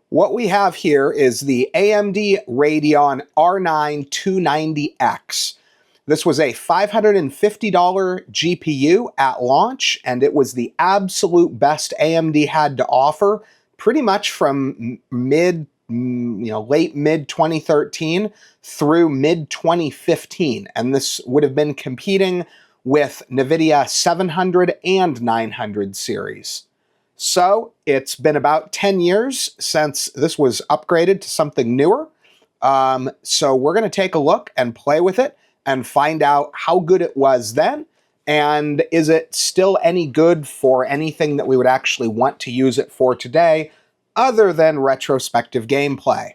What we have here is the AMD Radeon R9 290X. This was a $550 GPU at launch, and it was the absolute best AMD had to offer, pretty much from late mid 2013 through mid 2015. And this would have been competing with NVIDIA 700 and 900 series. So it's been about 10 years since this was upgraded to something newer. So we're going to take a look and play with it and find out how good it was then, and is it still any good for anything that we would actually want to use it for today, other than retrospective gameplay.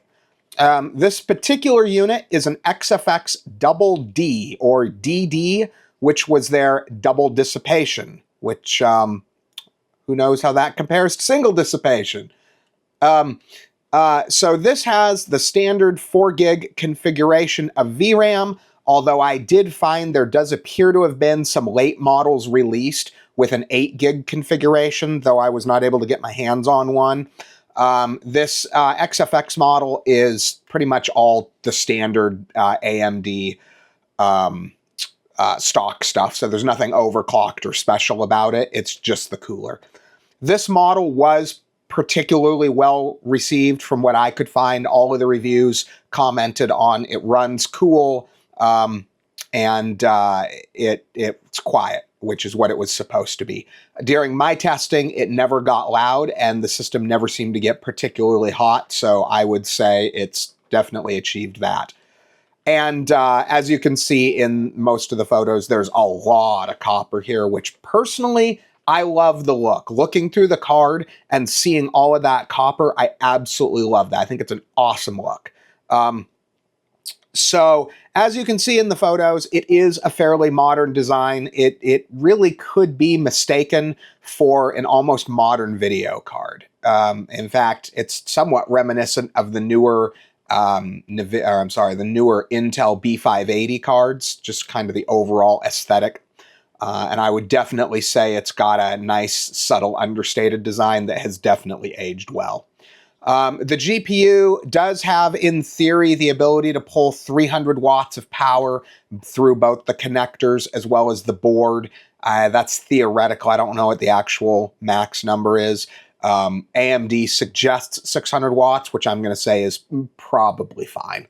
This particular unit is an XFX Double D, or DD, which was their double dissipation, which, who knows how that compares to single dissipation. So this has the standard 4 gig configuration of VRAM, although I did find there does appear to have been some late models released with an 8 gig configuration, though I was not able to get my hands on one. This XFX model is pretty much all the standard AMD stock stuff, so there's nothing overclocked or special about it. It's just the cooler. This model was particularly well received from what I could find. All of the reviews commented on it runs cool, and it's quiet, which is what it was supposed to be. During my testing, it never got loud, and the system never seemed to get particularly hot, so I would say it's definitely achieved that. And as you can see in most of the photos, there's a lot of copper here, which personally, I love the look. Looking through the card and seeing all of that copper, I absolutely love that. I think it's an awesome look. So as you can see in the photos, it is a fairly modern design. It really could be mistaken for an almost modern video card. In fact, it's somewhat reminiscent of the newer the newer Intel B580 cards, just kind of the overall aesthetic. And I would definitely say it's got a nice, subtle, understated design that has definitely aged well. The GPU does have, in theory, the ability to pull 300 watts of power through both the connectors as well as the board. That's theoretical. I don't know what the actual max number is. AMD suggests 600 watts, which I'm going to say is probably fine.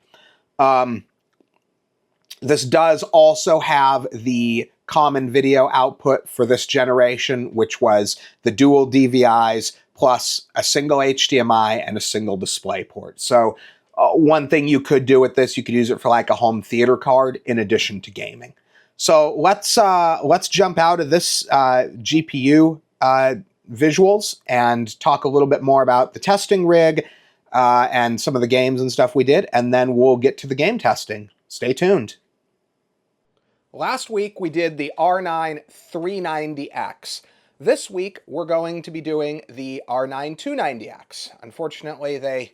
This does also have the common video output for this generation, which was the dual DVIs plus a single HDMI and a single display port. So one thing you could do with this, you could use it for like a home theater card in addition to gaming. So let's jump out of this GPU visuals and talk a little bit more about the testing rig and some of the games and stuff we did, and then we'll get to the game testing. Stay tuned. Last week we did the R9 390X. This week we're going to be doing the R9 290X. Unfortunately, they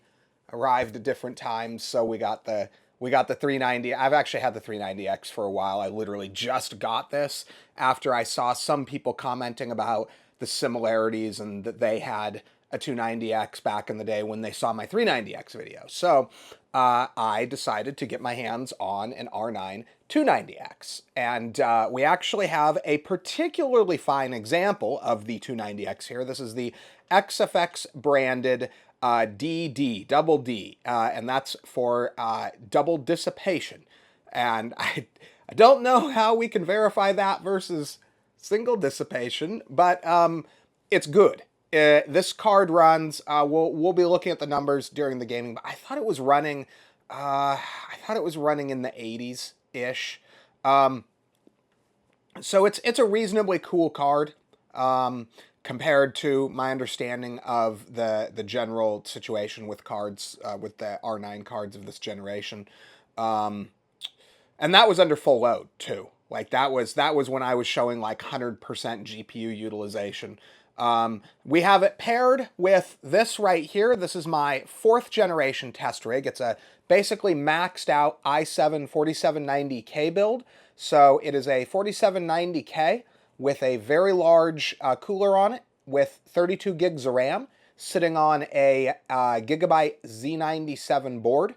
arrived at different times, so we got the 390. I've actually had the 390X for a while. I literally just got this after I saw some people commenting about the similarities and that they had a 290X back in the day when they saw my 390X video. So I decided to get my hands on an R9 290X. And we actually have a particularly fine example of the 290X here. This is the XFX branded DD, double D, and that's for double dissipation. And I don't know how we can verify that versus single dissipation, but it's good. This card runs. We'll be looking at the numbers during the gaming, but I thought it was running. I thought it was running in the 80s ish. So it's a reasonably cool card compared to my understanding of the general situation with cards with the R9 cards of this generation, and that was under full load too. Like that was when I was showing like 100% GPU utilization. We have it paired with this right here. This is my 4th generation test rig. It's a basically maxed out i7 4790K build. So it is a 4790K with a very large cooler on it with 32 gigs of RAM, sitting on a Gigabyte Z97 board.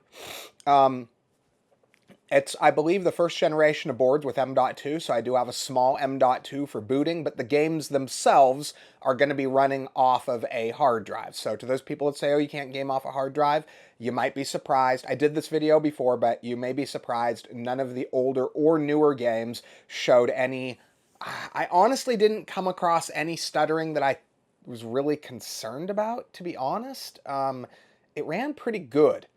It's, I believe, the first generation of boards with M.2, so I do have a small M.2 for booting, but the games themselves are going to be running off of a hard drive. So to those people that say, oh, you can't game off a hard drive, you might be surprised. I did this video before, but you may be surprised. None of the older or newer games showed any... I honestly didn't come across any stuttering that I was really concerned about, to be honest. It ran pretty good.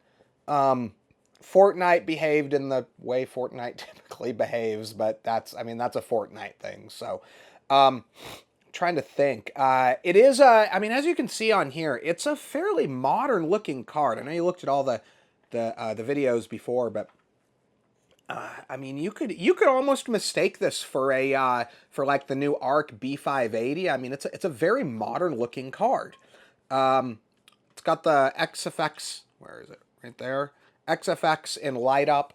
Fortnite behaved in the way Fortnite typically behaves, but that's a Fortnite thing. So, trying to think. It is as you can see on here, it's a fairly modern looking card. I know you looked at all the videos before, but you could almost mistake this for a for like the new ARC B580. I mean, it's a very modern looking card. It's got the XFX. Where is it? Right there. XFX in light up,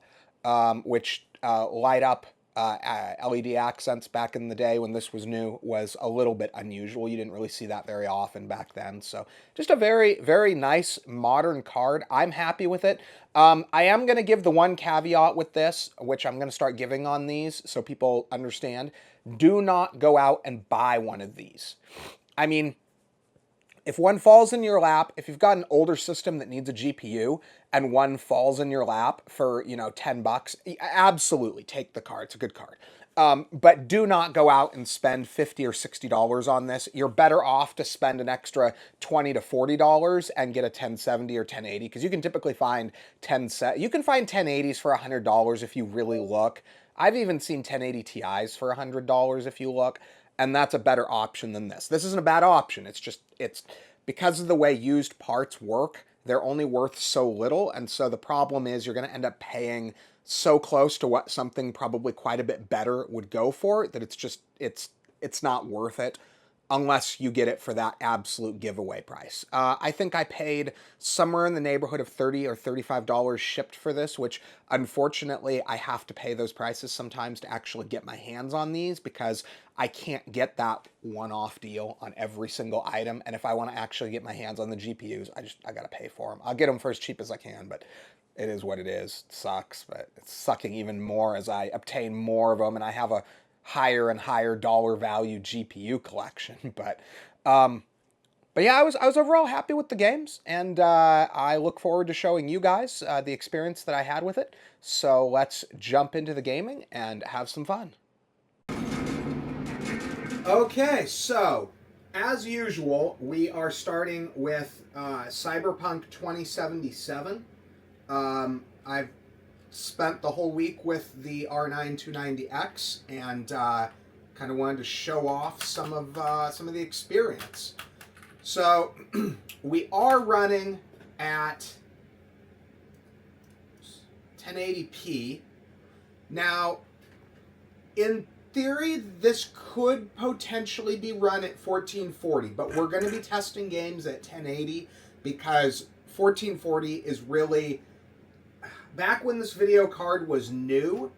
which light up LED accents back in the day when this was new was a little bit unusual. You didn't really see that very often back then. So just a very, very nice modern card. I'm happy with it. I am going to give the one caveat with this, which I'm going to start giving on these so people understand. Do not go out and buy one of these. I mean, if one falls in your lap, if you've got an older system that needs a GPU and one falls in your lap for, $10, absolutely take the card. It's a good card. But do not go out and spend $50 or $60 on this. You're better off to spend an extra $20 to $40 and get a 1070 or 1080, because you can typically find 1080s for $100 if you really look. I've even seen 1080 Ti's for $100 if you look. And that's a better option than this. This isn't a bad option. It's because of the way used parts work, they're only worth so little. And so the problem is you're going to end up paying so close to what something probably quite a bit better would go for that it's not worth it unless you get it for that absolute giveaway price. I think I paid somewhere in the neighborhood of $30 or $35 shipped for this, which unfortunately I have to pay those prices sometimes to actually get my hands on these because I can't get that one-off deal on every single item. And if I want to actually get my hands on the GPUs, I got to pay for them. I'll get them for as cheap as I can, but it is what it is. It sucks, but it's sucking even more as I obtain more of them and I have a higher and higher dollar value GPU collection. But yeah, I was overall happy with the games, and I look forward to showing you guys the experience that I had with it. So let's jump into the gaming and have some fun. Okay, so as usual, we are starting with Cyberpunk 2077. I've spent the whole week with the R9 290X and kind of wanted to show off some of the experience. So we are running at 1080p. Now, in theory, this could potentially be run at 1440, but we're going to be testing games at 1080 because 1440 is really... Back when this video card was new,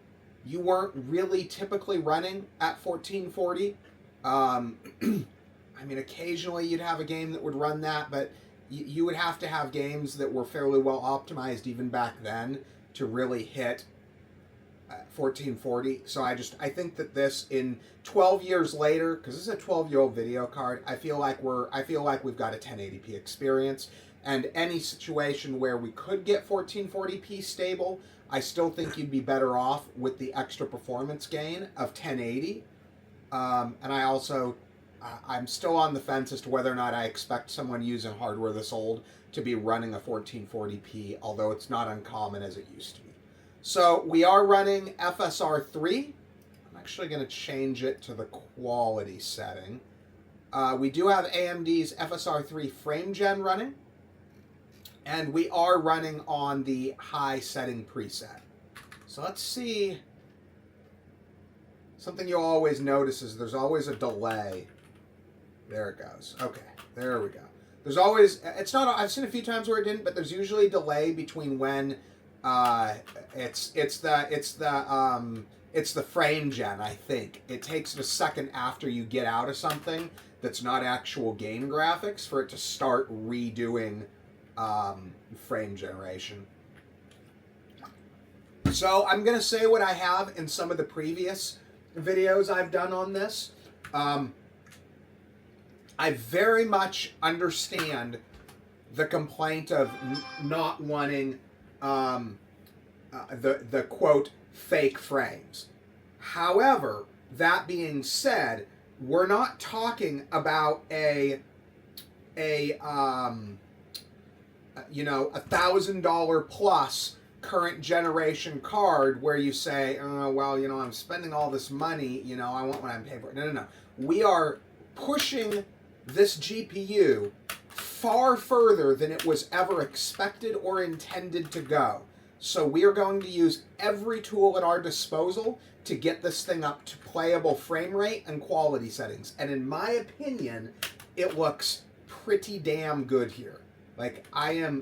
you weren't really typically running at 1440. Occasionally you'd have a game that would run that, but you would have to have games that were fairly well optimized even back then to really hit 1440. So I think that this, in 12 years later, because this is a 12-year-old video card, I feel like we've got a 1080p experience. And any situation where we could get 1440p stable, I still think you'd be better off with the extra performance gain of 1080. And I'm still on the fence as to whether or not I expect someone using hardware this old to be running a 1440p, although it's not uncommon as it used to be. So we are running FSR 3. I'm actually going to change it to the quality setting. We do have AMD's FSR 3 frame gen running. And we are running on the high setting preset. So let's see. Something you'll always notice is there's always a delay. There it goes. Okay, there we go. There's always, it's not, I've seen a few times where it didn't, but there's usually a delay between when it's the frame gen, I think. It takes it a second after you get out of something that's not actual game graphics for it to start redoing frame generation. So I'm going to say what I have in some of the previous videos I've done on this. I very much understand the complaint of not wanting the quote fake frames. However, that being said, we're not talking about a $1,000 plus current generation card where you say, oh, well, I'm spending all this money, I want what I'm paying for. No. We are pushing this GPU far further than it was ever expected or intended to go. So we are going to use every tool at our disposal to get this thing up to playable frame rate and quality settings. And in my opinion, it looks pretty damn good here. Like, I am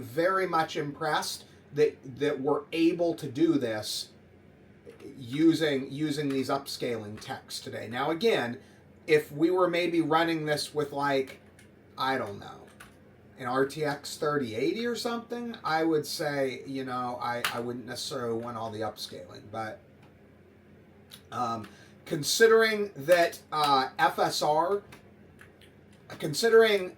very much impressed that we're able to do this using these upscaling techs today. Now again, if we were maybe running this with, like, I don't know, an RTX 3080 or something, I would say, I wouldn't necessarily want all the upscaling. But considering that FSR, considering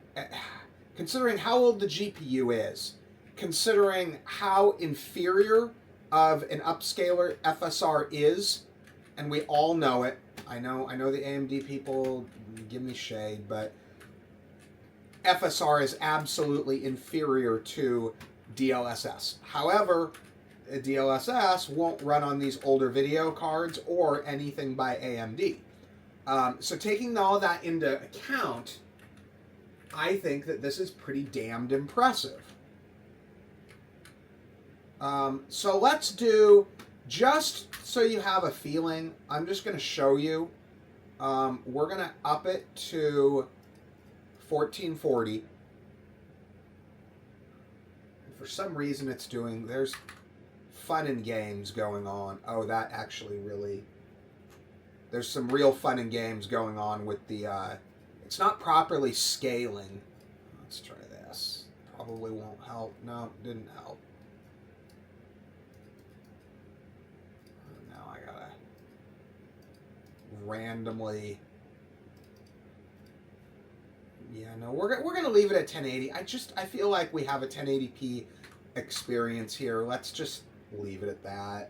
how old the GPU is, considering how inferior of an upscaler FSR is, and we all know it. I know the AMD people give me shade, but FSR is absolutely inferior to DLSS. However, DLSS won't run on these older video cards or anything by AMD. So taking all that into account, I think that this is pretty damned impressive. So let's do, just so you have a feeling, I'm just going to show you. We're going to up it to 1440. And for some reason it's doing, there's fun and games going on. Oh, that actually really, there's some real fun and games going on with the, it's not properly scaling. Let's try this. Probably won't help. No, didn't help. Now I gotta randomly. Yeah, no, we're gonna leave it at 1080. I feel like we have a 1080p experience here. Let's just leave it at that.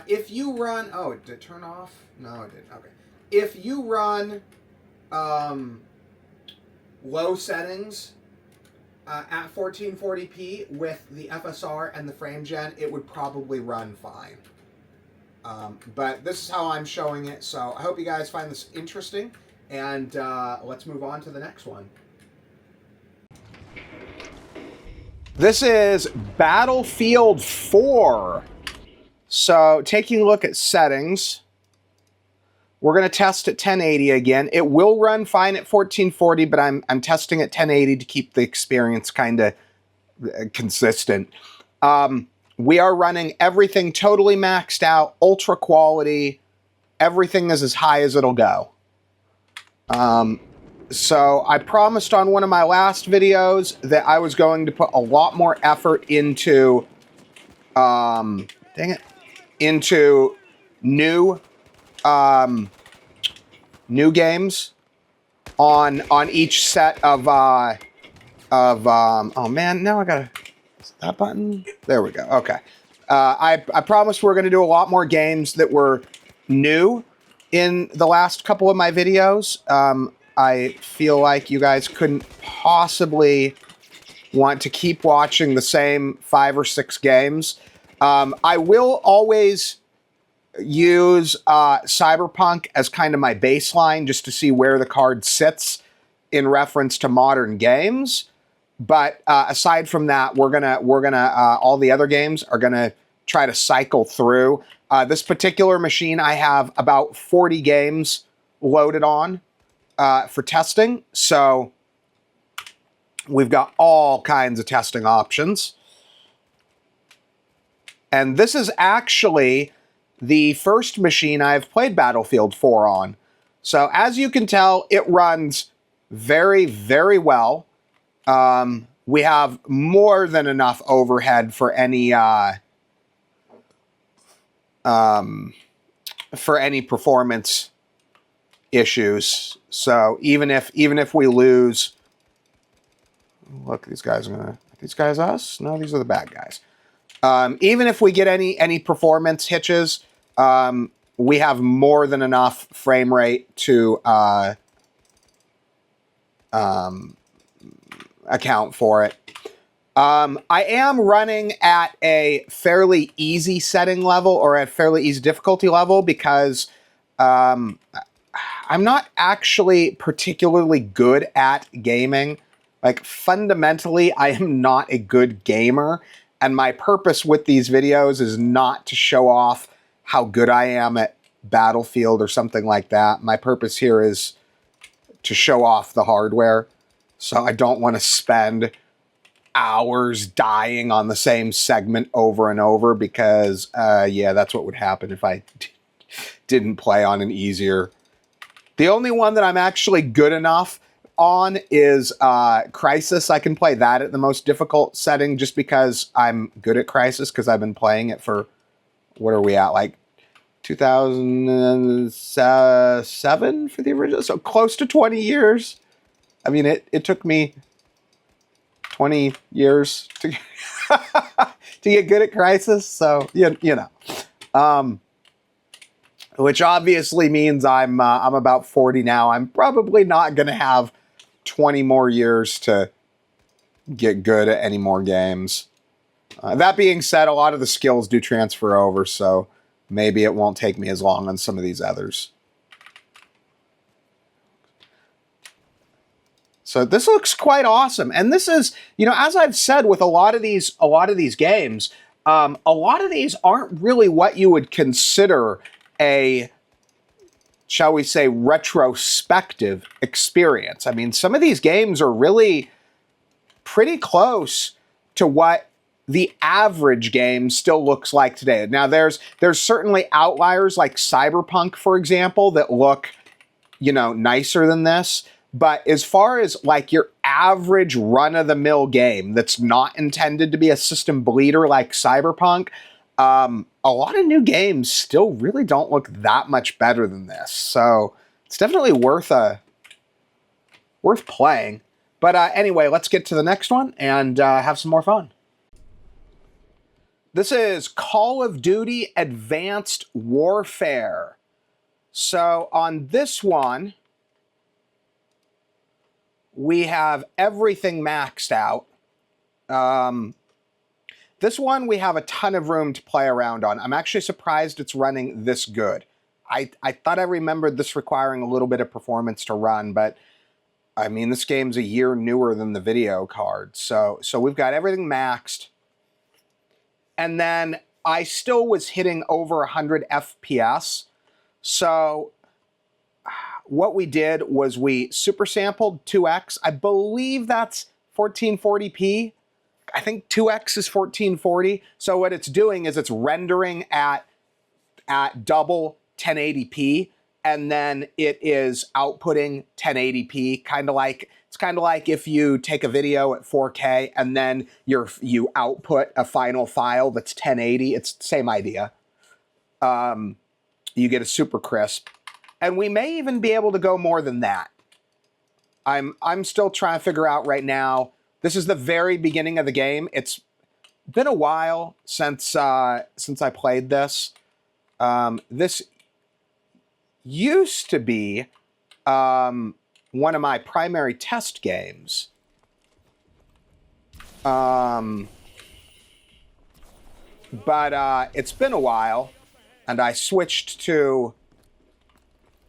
If you run, oh, did it turn off? No, it didn't. Okay. If you run low settings at 1440p with the FSR and the frame gen, it would probably run fine. But this is how I'm showing it, so I hope you guys find this interesting, and let's move on to the next one. This is Battlefield 4. So taking a look at settings, we're going to test at 1080 again. It will run fine at 1440, but I'm testing at 1080 to keep the experience kind of consistent. We are running everything totally maxed out, ultra quality. Everything is as high as it'll go. So I promised on one of my last videos that I was going to put a lot more effort into, into new games on each set of oh man, now I gotta, is that button? There we go. Okay. I promised we're gonna do a lot more games that were new in the last couple of my videos. I feel like you guys couldn't possibly want to keep watching the same 5 or 6 games. I will always use Cyberpunk as kind of my baseline just to see where the card sits in reference to modern games. But aside from that, we're gonna all the other games are gonna try to cycle through. This particular machine, I have about 40 games loaded on for testing, so we've got all kinds of testing options. And this is actually the first machine I've played Battlefield 4 on. So as you can tell, it runs very, very well. We have more than enough overhead for any performance issues. So even if we lose, look, these guys are these guys us? No, these are the bad guys. Even if we get any performance hitches, we have more than enough frame rate to account for it. I am running at a fairly easy setting level, or at fairly easy difficulty level, because I'm not actually particularly good at gaming. Like, fundamentally, I am not a good gamer, and my purpose with these videos is not to show off how good I am at Battlefield or something like that. My purpose here is to show off the hardware, so I don't want to spend hours dying on the same segment over and over, because, yeah, that's what would happen if I didn't play on an easier. The only one that I'm actually good enough on is Crysis. I can play that at the most difficult setting just because I'm good at Crysis, because I've been playing it for, what are we at, like 2007 for the original? So close to 20 years. I mean, it took me 20 years to to get good at Crysis, so you know, which obviously means I'm about 40 now. I'm probably not going to have 20 more years to get good at any more games. That being said, a lot of the skills do transfer over, so maybe it won't take me as long on some of these others. So this looks quite awesome. And this is, you know, as I've said with a lot of these games, a lot of these aren't really what you would consider a, shall we say, retrospective experience. I mean, some of these games are really pretty close to what the average game still looks like today. Now, there's certainly outliers like Cyberpunk, for example, that look, you know, nicer than this. But as far as like your average run-of-the-mill game that's not intended to be a system bleeder like Cyberpunk, a lot of new games still really don't look that much better than this. So it's definitely worth playing. But anyway, let's get to the next one and have some more fun. This is Call of Duty Advanced Warfare. So on this one, we have everything maxed out. This one, we have a ton of room to play around on. I'm actually surprised it's running this good. I thought I remembered this requiring a little bit of performance to run, but I mean, this game's a year newer than the video card. So we've got everything maxed. And then I still was hitting over 100 FPS. So what we did was we super sampled 2x. I believe that's 1440p. I think 2x is 1440. So what it's doing is it's rendering at double 1080p, and then it is outputting 1080p, it's kind of like if you take a video at 4K and then you output a final file that's 1080. It's the same idea. You get a super crisp. And we may even be able to go more than that. I'm still trying to figure out right now. This is the very beginning of the game. It's been a while since I played this. This used to be one of my primary test games. But it's been a while, and I switched to.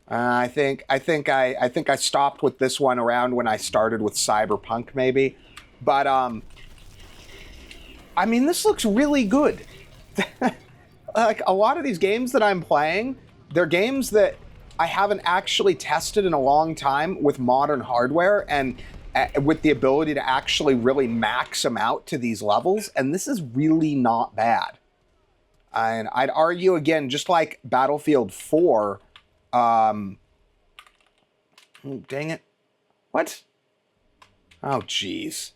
I think I stopped with this one around when I started with Cyberpunk, maybe. But I mean, this looks really good. Like a lot of these games that I'm playing, they're games that I haven't actually tested in a long time with modern hardware and with the ability to actually really max them out to these levels. And this is really not bad. And I'd argue, again, just like Battlefield 4, Oh, dang it. What? Oh, jeez.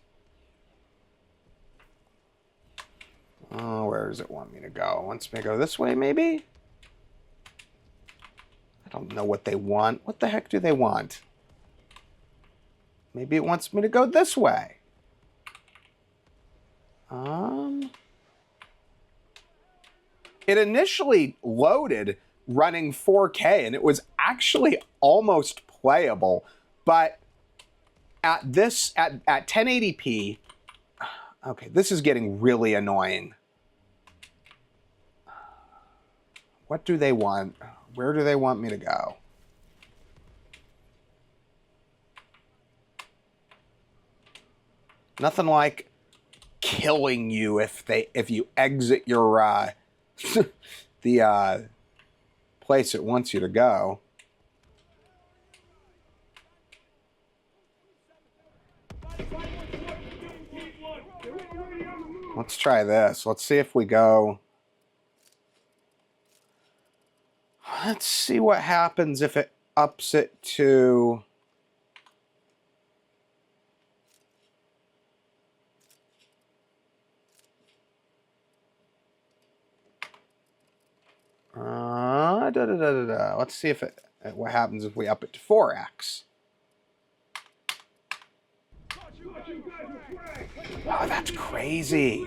Oh, where does it want me to go? It wants me to go this way, maybe? I don't know what they want. What the heck do they want? Maybe it wants me to go this way. It initially loaded running 4K, and it was actually almost playable. But at 1080p, okay, this is getting really annoying. What do they want? Where do they want me to go? Nothing like killing you if you exit your the place it wants you to go. Let's try this. Let's see if we go. Let's see what happens if it ups it to... Let's see if what happens if we up it to 4x. Oh, that's crazy.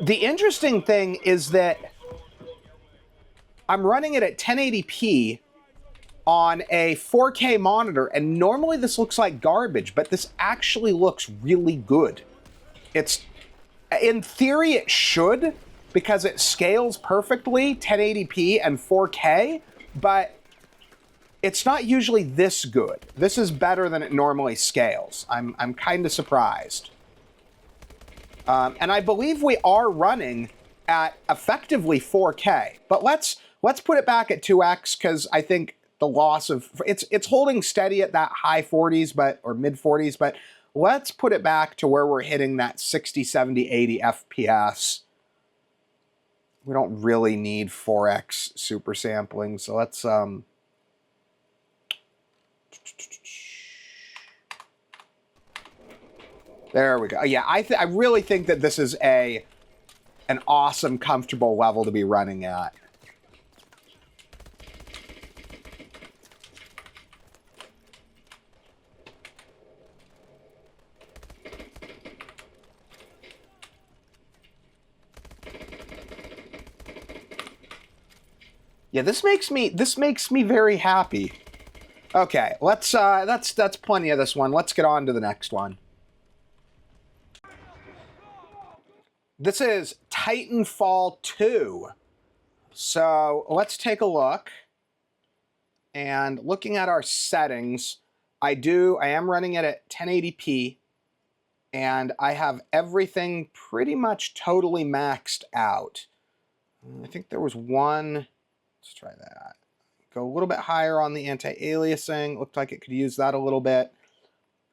The interesting thing is that I'm running it at 1080p on a 4K monitor, and normally this looks like garbage, but this actually looks really good. It's, in theory, it should, because it scales perfectly, 1080p and 4K, but it's not usually this good. This is better than it normally scales. I'm kind of surprised. And I believe we are running at effectively 4K, but let's put it back at 2x, because I think the loss of it's holding steady at that high 40s, or mid 40s, but let's put it back to where we're hitting that 60, 70, 80 FPS. We don't really need 4x super sampling, so let's there we go. Yeah, I really think that this is an awesome, comfortable level to be running at. Yeah, this makes me very happy. Okay, that's plenty of this one. Let's get on to the next one. This is Titanfall II. So let's take a look. And looking at our settings, I am running it at 1080p, and I have everything pretty much totally maxed out. I think there was one. Let's try that. Go a little bit higher on the anti-aliasing. Looked like it could use that a little bit.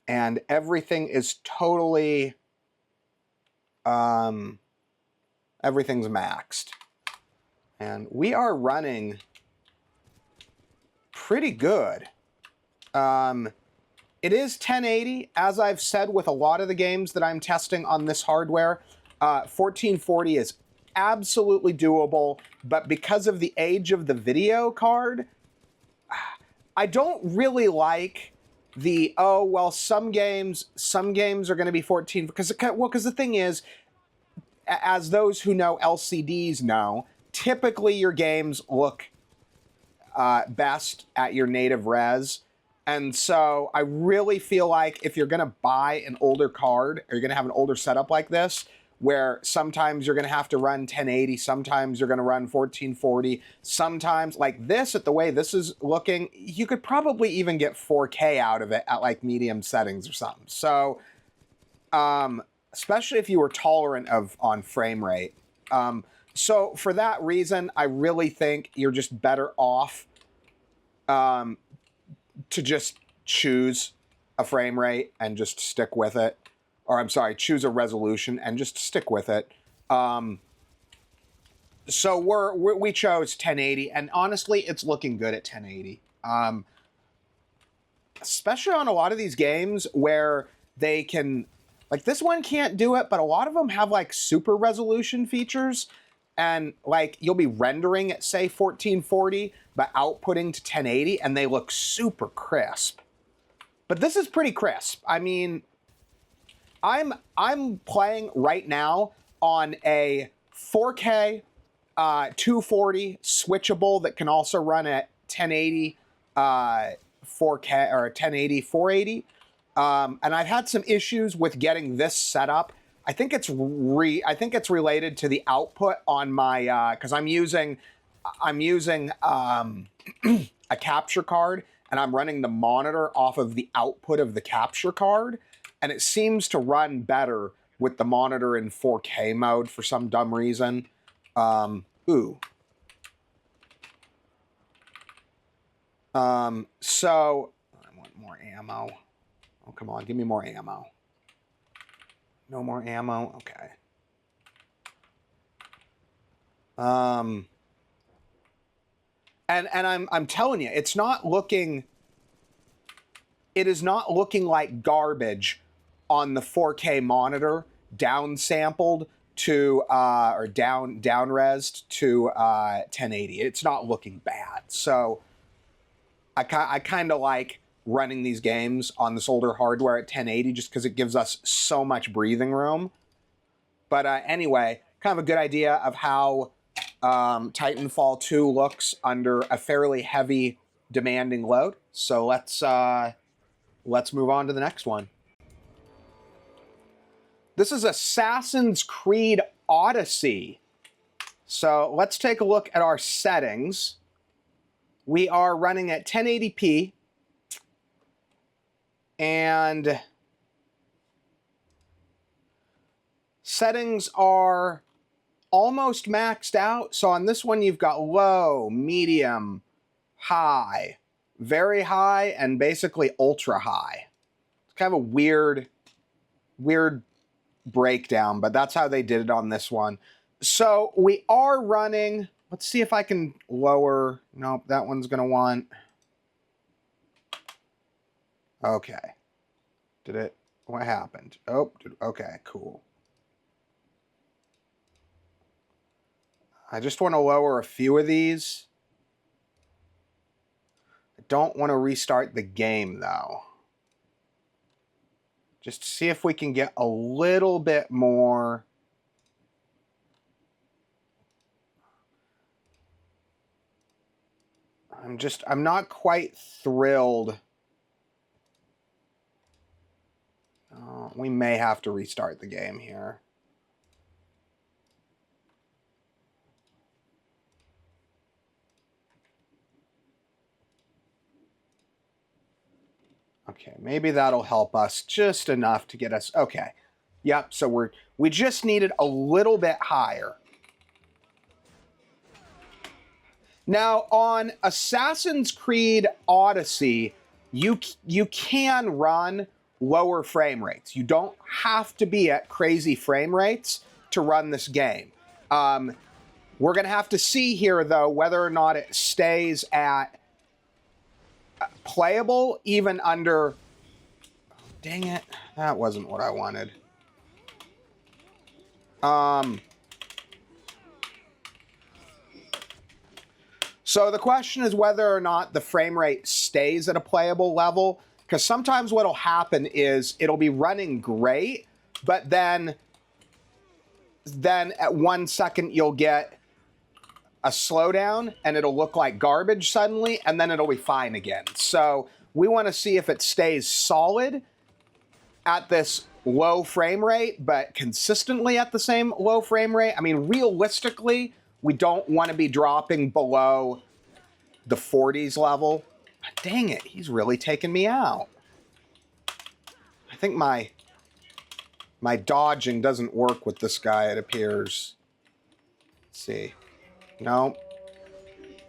And everything is totally, everything's maxed. And we are running pretty good. It is 1080, as I've said with a lot of the games that I'm testing on this hardware. 1440 is absolutely doable, but because of the age of the video card, I don't really like the, oh, well, some games are going to be 14, because the thing is, as those who know LCDs know, typically your games look best at your native res. And so I really feel like if you're going to buy an older card, or you're going to have an older setup like this, where sometimes you're going to have to run 1080, sometimes you're going to run 1440, sometimes, like this, at the way this is looking, you could probably even get 4K out of it at like medium settings or something. So, especially if you were tolerant on frame rate. So for that reason, I really think you're just better off to just choose a frame rate and just stick with it. Or I'm sorry, choose a resolution and just stick with it. So we chose 1080, and honestly, it's looking good at 1080. Especially on a lot of these games where they can, like this one can't do it, but a lot of them have like super resolution features, and like you'll be rendering at say 1440, but outputting to 1080, and they look super crisp. But this is pretty crisp. I mean, I'm playing right now on a 4K 240 switchable that can also run at 1080 4K or 1080 480. And I've had some issues with getting this set up. I think it's related to the output on my because I'm using a capture card, and I'm running the monitor off of the output of the capture card, and it seems to run better with the monitor in 4K mode for some dumb reason. Ooh. So I want more ammo. Oh, come on, give me more ammo. No more ammo? Okay. And I'm telling you, it is not looking like garbage on the 4K monitor, downsampled to or down-resed to 1080. It's not looking bad. So I kind of like running these games on this older hardware at 1080 just because it gives us so much breathing room. But anyway, kind of a good idea of how Titanfall 2 looks under a fairly heavy, demanding load. So let's move on to the next one. This is Assassin's Creed Odyssey. So let's take a look at our settings. We are running at 1080p, and settings are almost maxed out. So on this one, you've got low, medium, high, very high, and basically ultra high. It's kind of a weird breakdown, but that's how they did it on this one. So we are running, let's see if I can lower. Nope, that one's going to want. Okay. Did it? What happened? Oh, okay, cool. I just want to lower a few of these. I don't want to restart the game, though. Just to see if we can get a little bit more. I'm not quite thrilled. We may have to restart the game here. Okay, maybe that'll help us just enough to get us. Okay. Yep, so we just needed a little bit higher. Now, on Assassin's Creed Odyssey, you can run lower frame rates. You don't have to be at crazy frame rates to run this game. We're going to have to see here, though, whether or not it stays at playable even under. Dang it, that wasn't what I wanted. So the question is whether or not the frame rate stays at a playable level, because sometimes what'll happen is it'll be running great, but then at 1 second you'll get a slowdown and it'll look like garbage suddenly, and then it'll be fine again. So we want to see if it stays solid at this low frame rate, but consistently at the same low frame rate. I mean, realistically, we don't want to be dropping below the 40s level. Dang it, he's really taking me out. I think my dodging doesn't work with this guy, it appears. Let's see. No.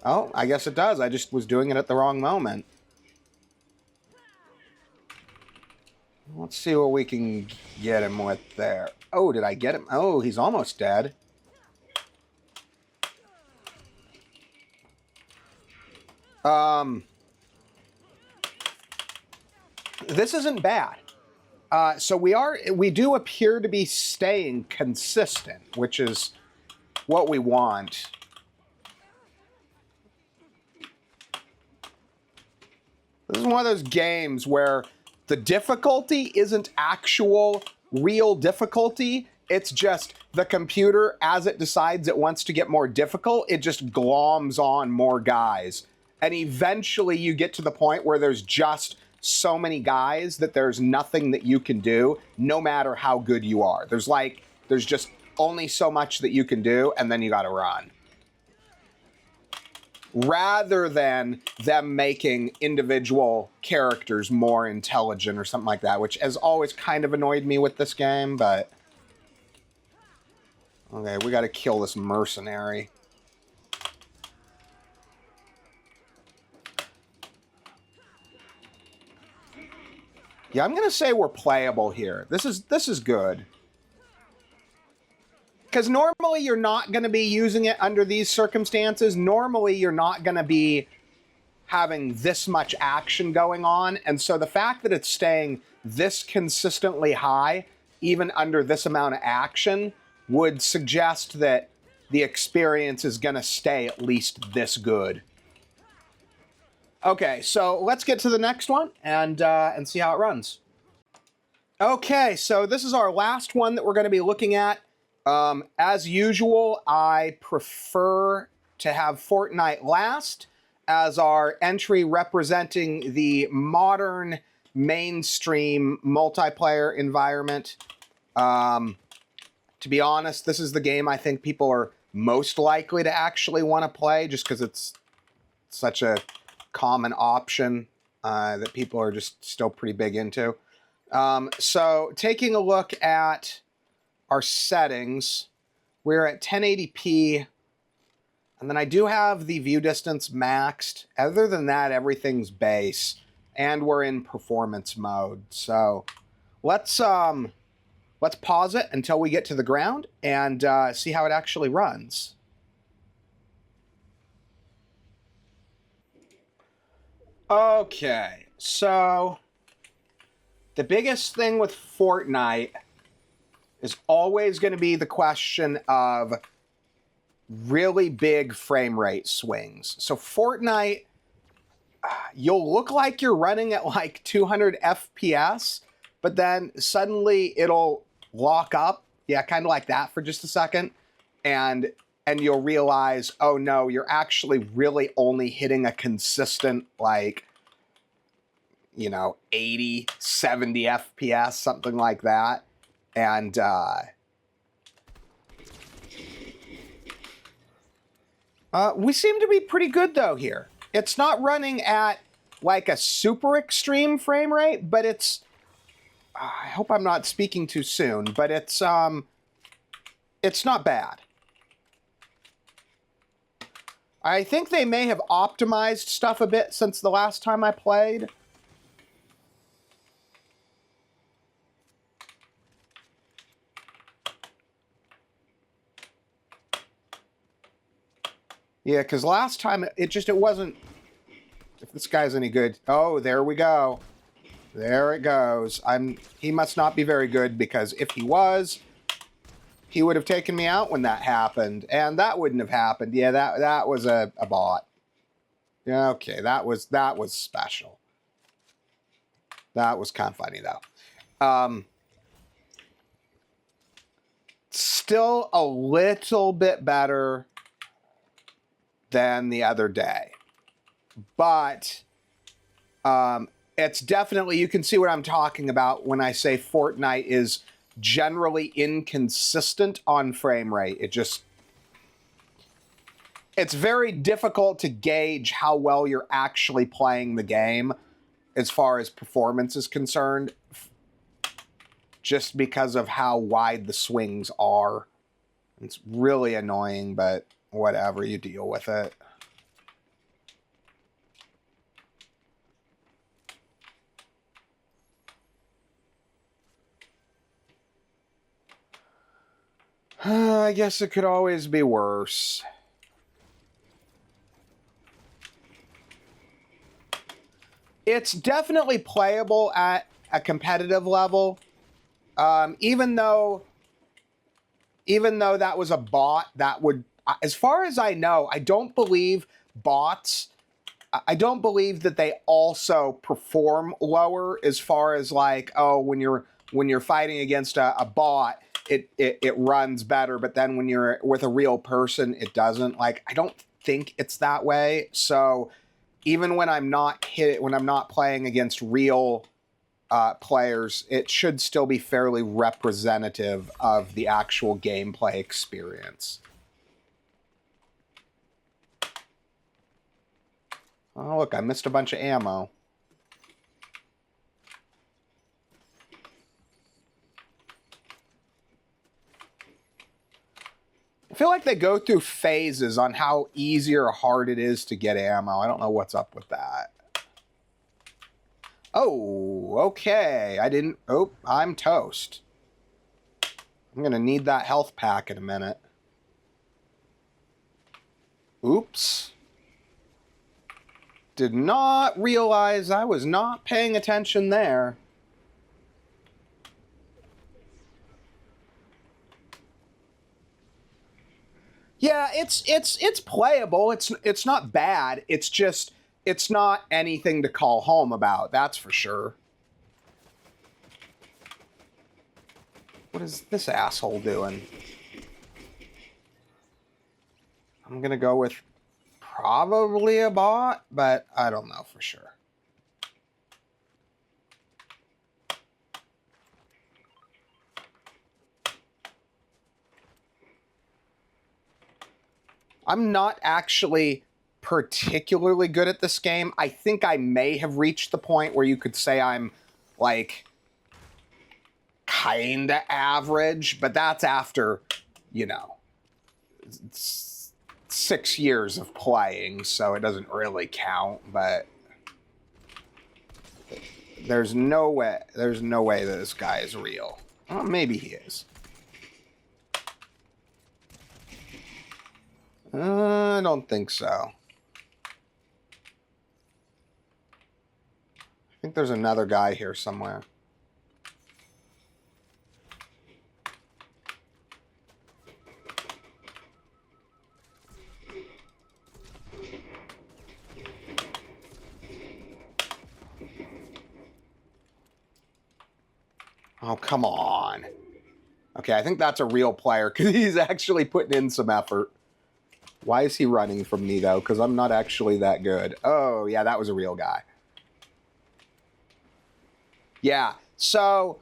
Oh, I guess it does. I just was doing it at the wrong moment. Let's see what we can get him with there. Oh, did I get him? Oh, he's almost dead. This isn't bad. So we do appear to be staying consistent, which is what we want. This is one of those games where the difficulty isn't actual real difficulty. It's just the computer, as it decides it wants to get more difficult, it just gloms on more guys. And eventually you get to the point where there's just so many guys that there's nothing that you can do, no matter how good you are. There's just only so much that you can do, and then you gotta run. Rather than them making individual characters more intelligent or something like that, which has always kind of annoyed me with this game, but... Okay, we gotta kill this mercenary. Yeah, I'm gonna say we're playable here. This is good. Because normally you're not going to be using it under these circumstances. Normally you're not going to be having this much action going on. And so the fact that it's staying this consistently high, even under this amount of action, would suggest that the experience is going to stay at least this good. Okay, so let's get to the next one and see how it runs. Okay, so this is our last one that we're going to be looking at. As usual, I prefer to have Fortnite last as our entry representing the modern mainstream multiplayer environment. To be honest, this is the game I think people are most likely to actually want to play just because it's such a common option that people are just still pretty big into. So taking a look at our settings, we're at 1080p, and then I do have the view distance maxed. Other than that, everything's base, and we're in performance mode. So let's pause it until we get to the ground and see how it actually runs. Okay, so the biggest thing with Fortnite is always going to be the question of really big frame rate swings. So Fortnite, you'll look like you're running at like 200 FPS, but then suddenly it'll lock up, yeah, kind of like that for just a second, and you'll realize, oh no, you're actually really only hitting a consistent, like, you know, 80, 70 FPS, something like that. And we seem to be pretty good, though, here. It's not running at, like, a super extreme frame rate, but it's... I hope I'm not speaking too soon, but it's not bad. I think they may have optimized stuff a bit since the last time I played. Yeah, because last time it wasn't... If this guy's any good... Oh, there we go. There it goes. He must not be very good, because if he was, he would have taken me out when that happened. And that wouldn't have happened. Yeah, that was a bot. Yeah, okay, that was special. That was kind of funny, though. Still a little bit better than the other day. But it's definitely, you can see what I'm talking about when I say Fortnite is generally inconsistent on frame rate. It's very difficult to gauge how well you're actually playing the game as far as performance is concerned, just because of how wide the swings are. It's really annoying, but whatever, you deal with it. I guess it could always be worse. It's definitely playable at a competitive level. Even though that was a bot, that would, as far as I know, I don't believe bots, I don't believe that they also perform lower as far as like, oh, when you're fighting against a bot, it runs better, but then when you're with a real person, it doesn't. Like, I don't think it's that way. So even when I'm not playing against real players, it should still be fairly representative of the actual gameplay experience. Oh, look, I missed a bunch of ammo. I feel like they go through phases on how easy or hard it is to get ammo. I don't know what's up with that. Oh, okay. Oh, I'm toast. I'm going to need that health pack in a minute. Oops. Did not realize I was not paying attention there. Yeah, it's playable. It's not bad. It's just, it's not anything to call home about. That's for sure. What is this asshole doing? I'm gonna go with probably a bot, but I don't know for sure. I'm not actually particularly good at this game. I think I may have reached the point where you could say I'm, like, kinda average, but that's after, you know, 6 years of playing, so it doesn't really count, but there's no way that this guy is real. Well, maybe he is. I don't think so. I think there's another guy here somewhere. Oh, come on. Okay, I think that's a real player because he's actually putting in some effort. Why is he running from me, though? Because I'm not actually that good. Oh, yeah, that was a real guy. Yeah, so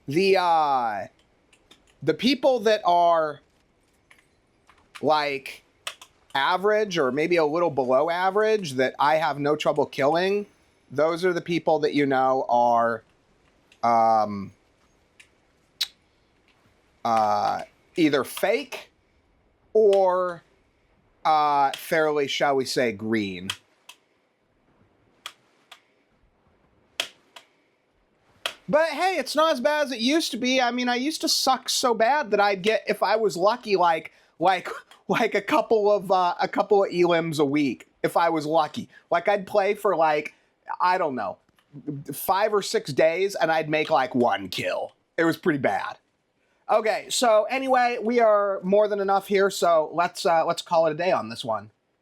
the people that are, like, average or maybe a little below average that I have no trouble killing, those are the people that, you know, are either fake or fairly, shall we say, green. But hey, it's not as bad as it used to be. I mean, I used to suck so bad that I'd get, if I was lucky, like a couple of elims a week. If I was lucky, like I'd play for like, I don't know, 5 or 6 days, and I'd make like 1 kill. It was pretty bad. Okay, so anyway, we are more than enough here, so let's call it a day on this one.